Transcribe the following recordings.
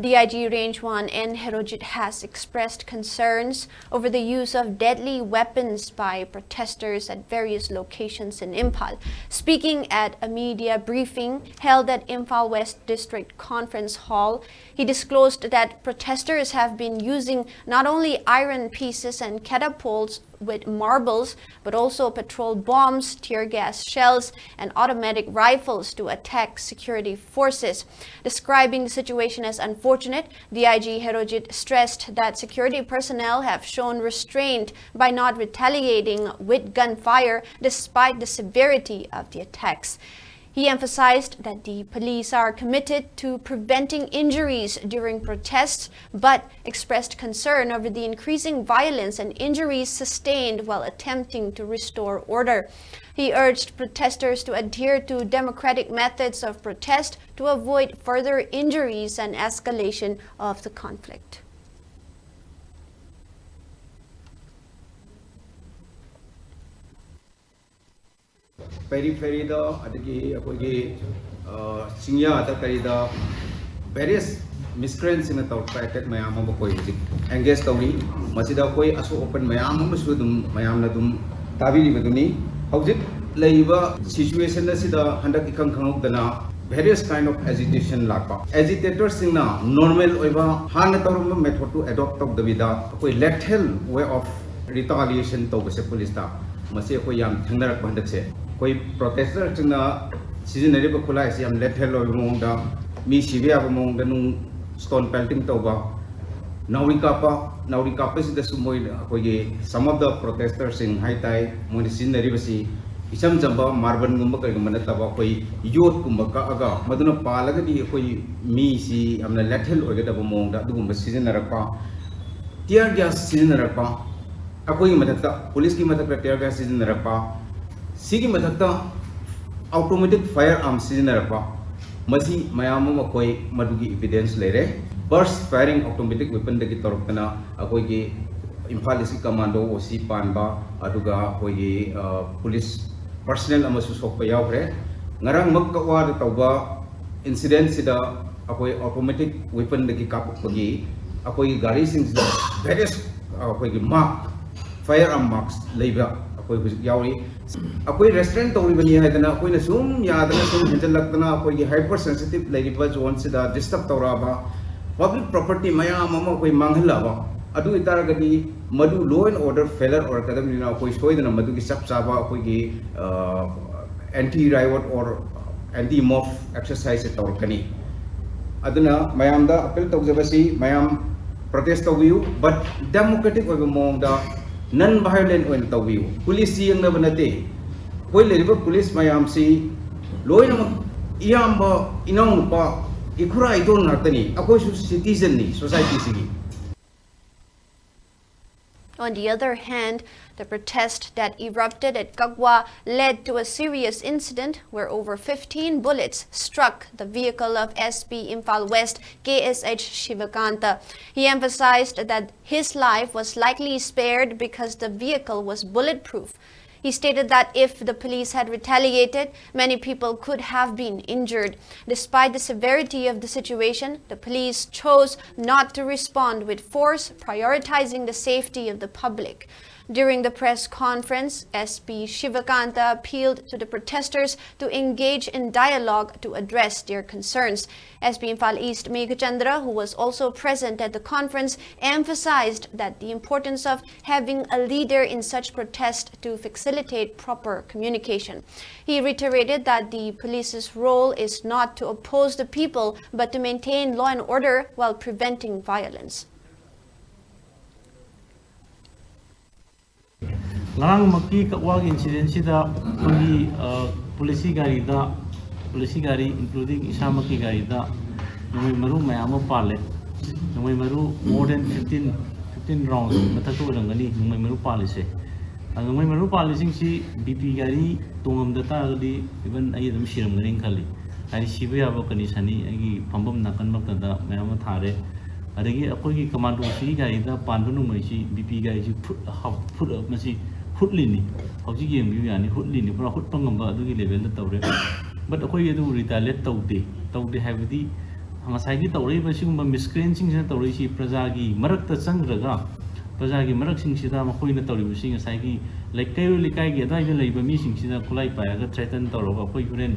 DIG Range-1 and Herojit has expressed concerns over the use of deadly weapons by protesters at various locations in Imphal. Speaking at a media briefing held at Imphal West District Conference Hall, he disclosed that protesters have been using not only iron pieces and catapults with marbles, but also petrol bombs, tear gas shells, and automatic rifles to attack security forces. Describing the situation as unfortunate, DIG Herojit stressed that security personnel have shown restraint by not retaliating with gunfire despite the severity of the attacks. He emphasized that the police are committed to preventing injuries during protests, but expressed concern over the increasing violence and injuries sustained while attempting to restore order. He urged protesters to adhere to democratic methods of protest to avoid further injuries and escalation of the conflict. Periphery Singya the various miscreants in the top packet Mayam engage Tauri, Masida Koi Aso open Mayam Sudum Mayam Tabili Maduni, how's it Laiva situation as the Handakikam Kanokdana, various kind of agitation lapa. Agitators in a normal over Hanatorum method to adopt of the Vida, lethal way of retaliation to the police. Masiko Yam Tanarak Bandakse. Protesters in the season of Kulai, I'm let hello among the Mishivia among the stone pelting toba. Now we is the Sumoy, some of the protesters in High Tide, Munisin Rivasi, Isam Jamba, Marban Gumbaka, Manataba, Yot Kumbaka, Aga, Maduna Palagati, Misi, I'm the let hell or get up among the Duma season Rapa, tear gas season Rapa, Akoi Matata, Police Mataka tear gas season Rapa. Sigi mathakta automatic firearms sizinarapa masi mayam makoi madugi evidence lere burst firing automatic weapon dagi torpana akoi gi Imphal commando osi panba aduga hoi police personnel amasu sokpa yaure ngarang makkawa tawba incident sida akoi automatic weapon dagi kapagi akoi gari sing various akoi gi mark firearm marks leiba akoi yauri akoi restaurant tori bani hai dana akoi na sum yadana sum hinjal lakdana akoi hypersensitive laiba zone sida disturb toraba public property maya mama akoi manghla ba adu itaragadi madu law and order failure or kadam na akoi soidana madu ki sab saba akoi gi anti riot or anti mob exercise torkani aduna mayam da appeal tawjabasi mayam protest tawiu but democratic oiba mong da non-violent when tawiu police yang na banate koi leriba police mayam si loi na iyamba inong pa ikura idon natani ako citizen ni society sigi. On the other hand, the protest that erupted at Kagwa led to a serious incident where over 15 bullets struck the vehicle of SP Imphal West KSH Shivakanta. He emphasized that his life was likely spared because the vehicle was bulletproof. He stated that if the police had retaliated, many people could have been injured. Despite the severity of the situation, the police chose not to respond with force, prioritizing the safety of the public. During the press conference, SP Shivakanta appealed to the protesters to engage in dialogue to address their concerns. SP Imphal East Meghachandra, who was also present at the conference, emphasized that the importance of having a leader in such protest to facilitate proper communication. He reiterated that the police's role is not to oppose the people, but to maintain law and order while preventing violence. Larang maki kakwag incident sida kuni polisi gari including isa maki gari da nungay maru mayama pale nungay maru more than 15 rounds matatu langani nungay maru pale se nungay maru pale sing si BP gari tungam data agadi even ay dam siram garing khali ay sibu yaba kanisani ay pambam nakan makada mayama thare adagi akoi ki commando si gari da pandu nungay si BP gari si put masi Hutlini, Hoji game you and Hutlini, for a hut pangamba, do level the Taure. But a quay to retaliate Taude have the ꯉꯁꯥꯏꯒꯤ ꯇꯧꯔꯛꯏꯕ ꯁꯤꯒꯨꯝꯕ ꯃꯤꯁꯀ꯭ꯔꯦꯟꯁꯤꯡꯁꯤꯅ ꯇꯧꯔꯛꯏꯁꯤ ꯄ꯭ꯔꯖꯥꯒꯤ ꯃꯔꯛꯇ ꯆꯪꯈ꯭ꯔꯒ ꯄ꯭ꯔꯖꯥꯒꯤ ꯃꯔꯛꯁꯤꯡꯁꯤꯗ ꯃꯈꯣꯏꯅ ꯇꯧꯔꯤꯕꯁꯤ ꯉꯁꯥꯏꯒꯤ ꯀꯩꯔꯣꯏ ꯂꯩꯀꯥꯏꯒꯤ ꯑꯗꯨꯋꯥꯏꯗ ꯂꯩꯕ ꯃꯤꯁꯤꯡꯁꯤꯗ ꯈꯨꯠꯂꯥꯏ ꯄꯥꯏꯔꯒ ꯊ꯭ꯔꯦꯇꯟ ꯇꯧꯔꯒ ꯑꯩꯈꯣꯏ ꯍꯣꯔꯦꯟ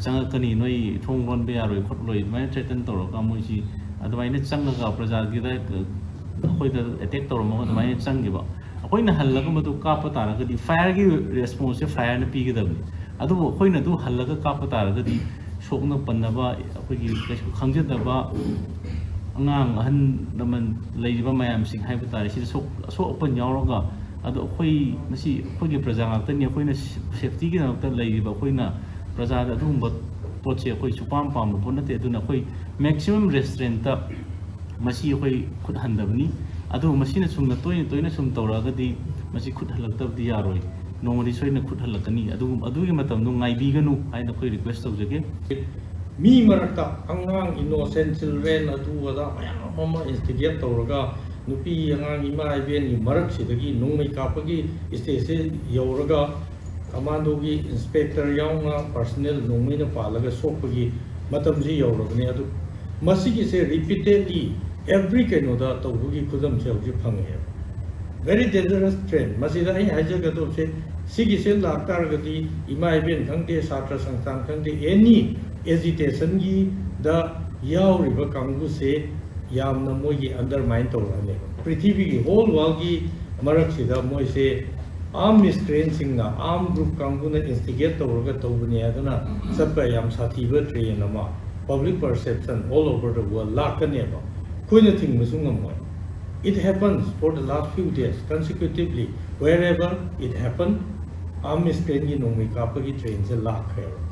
ꯆꯪꯉꯛꯀꯅꯤ ꯅꯣꯏ ꯊꯣꯡ ꯂꯣꯟꯕ ꯌꯥꯔꯣꯏ ꯈꯣꯠꯂꯣꯏ ꯑꯗꯨꯃꯥꯏꯅ ꯊ꯭ꯔꯦꯇꯟ ꯇꯧꯔꯒ ꯃꯣꯏꯁꯤ ꯑꯗꯨꯃꯥꯏꯅ ꯆꯪꯉꯒ ꯄ꯭ꯔꯖꯥꯒꯤꯗ ꯑꯩꯈꯣꯏꯗ ꯑꯦꯇꯦꯛ ꯇꯧꯔꯝꯃꯒ ꯑꯗꯨꯃꯥꯏꯅ ꯆꯪꯈꯤꯕ ꯑꯩꯈꯣꯏꯅ ꯍꯜꯂꯒ ꯃꯗꯨ ꯀꯥꯞꯄ ꯇꯥꯔꯒꯗꯤ ꯐꯥꯌꯔꯒꯤ ꯔꯦꯁꯄꯣꯟꯁꯁꯦ ꯐꯥꯌꯔꯅ ꯄꯤꯒꯗꯕꯅꯤ ꯑꯗꯨꯕꯨ ꯑꯩꯈꯣꯏꯅ ꯑꯗꯨ ꯍꯜꯂꯒ ꯀꯥꯞꯄ ꯇꯥꯔꯒꯗꯤ ꯁꯣꯛꯅ ꯄꯟꯅꯕ ꯑꯩꯈꯣꯏꯒꯤ ꯀꯩꯁꯨ ꯈꯪꯖꯗꯕ ꯑꯉꯥꯡ ꯑꯍꯟ ꯂꯃꯟ ꯂꯩꯔꯤꯕ ꯃꯌꯥꯝꯁꯤꯡ ꯍꯥꯏꯕ ꯇꯥꯔꯦ ꯁꯤꯗ ꯑꯁꯣꯛ ꯑꯄꯟ ꯌꯥꯎꯔꯒ ꯑꯗꯣ ꯑꯩꯈꯣꯏ ꯃꯁꯤ ꯑꯩꯈꯣꯏꯒꯤ ꯄ꯭ꯔꯖꯥ ꯉꯥꯛꯇꯅꯤ ꯑꯩꯈꯣꯏꯅ ꯁꯦꯐꯇꯤꯒꯤꯗꯃꯛꯇ ꯂꯩꯔꯤꯕ ꯑꯩꯈꯣꯏꯅ ꯄ꯭ꯔꯖꯥꯗ ꯑꯗꯨꯒꯨꯝꯕ ꯄꯣꯠꯁꯦ ꯑꯩꯈꯣꯏ ꯁꯨꯄꯥꯝ ꯄꯥꯝꯕ ꯄꯣꯠ ꯅꯠꯇꯦ ꯑꯗꯨꯅ ꯑꯩꯈꯣꯏ ꯃꯦꯛꯁꯤꯃꯝ ꯔꯦꯁꯇ꯭ꯔꯦꯟꯇ ꯃꯁꯤ ꯑꯩꯈꯣꯏ ꯈꯨꯠ ꯍꯟꯗꯕꯅꯤ ꯑꯗꯨꯕꯨ ꯃꯁꯤꯅ ꯁꯨꯝꯅ ꯇꯣꯏꯅ ꯁꯨꯝ ꯇꯧꯔꯛꯑꯒꯗꯤ ꯃꯁꯤ ꯈꯨꯠ ꯍꯜꯂꯛꯇꯕꯗꯤ ꯌꯥꯔꯣꯏ ꯅꯣꯡꯃꯗꯤ ꯁꯣꯏꯅ ꯈꯨꯠ ꯍꯜꯂꯛꯀꯅꯤ ꯑꯗꯨꯒꯤ ꯃꯇꯝꯗꯣ ꯉꯥꯏꯕꯤꯒꯅꯨ ꯍꯥꯏꯅ ꯑꯩꯈꯣꯏ ꯔꯤꯀ꯭ꯋꯦꯁ ꯇꯧꯖꯒꯦ ꯃꯤ ꯃꯔꯛꯇ ꯑꯉꯥꯡ ꯏꯅꯣꯁꯦꯟ ꯆꯤꯜꯗ꯭ꯔꯦꯟ ꯑꯗꯨ ꯑꯗꯥ ꯃꯌꯥꯝ ꯑꯃ ꯏꯟꯁꯇꯤꯒꯦꯠ ꯇꯧꯔꯒ ꯅꯨꯄꯤ ꯑꯉꯥꯡ ꯏꯃꯥ ꯏꯕꯦꯟꯒꯤ ꯃꯔꯛꯁꯤꯗꯒꯤ ꯅꯣꯡꯃꯩ ꯀꯥꯞꯄꯒꯤ ꯁ꯭ꯇꯦꯖꯁꯦ ꯌꯧꯔꯒ ꯀꯃꯥꯟꯗꯣꯒꯤ ꯏꯟꯁꯄꯦꯛꯇꯔ ꯌꯥꯎꯅ ꯄꯥꯔꯁꯣꯅꯦꯜ ꯅꯣꯡꯃꯩꯅ ꯄꯥꯜꯂꯒ ꯁꯣꯛꯄꯒꯤ ꯃꯇꯝꯁꯤ ꯌꯧꯔꯕꯅꯤ ꯑꯗꯨ ꯃꯁꯤꯒꯤꯁꯦ ꯔꯤꯄꯤꯇꯦꯗꯂꯤ ꯑꯦꯚ꯭ꯔꯤ ꯀꯩꯅꯣꯗ ꯇꯧꯕꯒꯤ ꯈꯨꯗꯝꯁꯦ ꯍꯧꯖꯤꯛ ꯐꯪꯉꯦꯕ very dangerous trend masida ai haijagadobse sigise laktargadi ima iben khangde satra sangtan khangde any agitation gi da yauriba kangu se yamna moi gi undermine tawrane prithvi gi whole world gi marak sida moi se armed miscreants singna armed group kangu na instigate tawraga tawbani aduna sabba yam sathiba train ama public perception all over the world lakane ba koina thing musungam moi. It happens for the last few days consecutively. Wherever it happened, armed miscreant की नोमी कापा की train से लाख है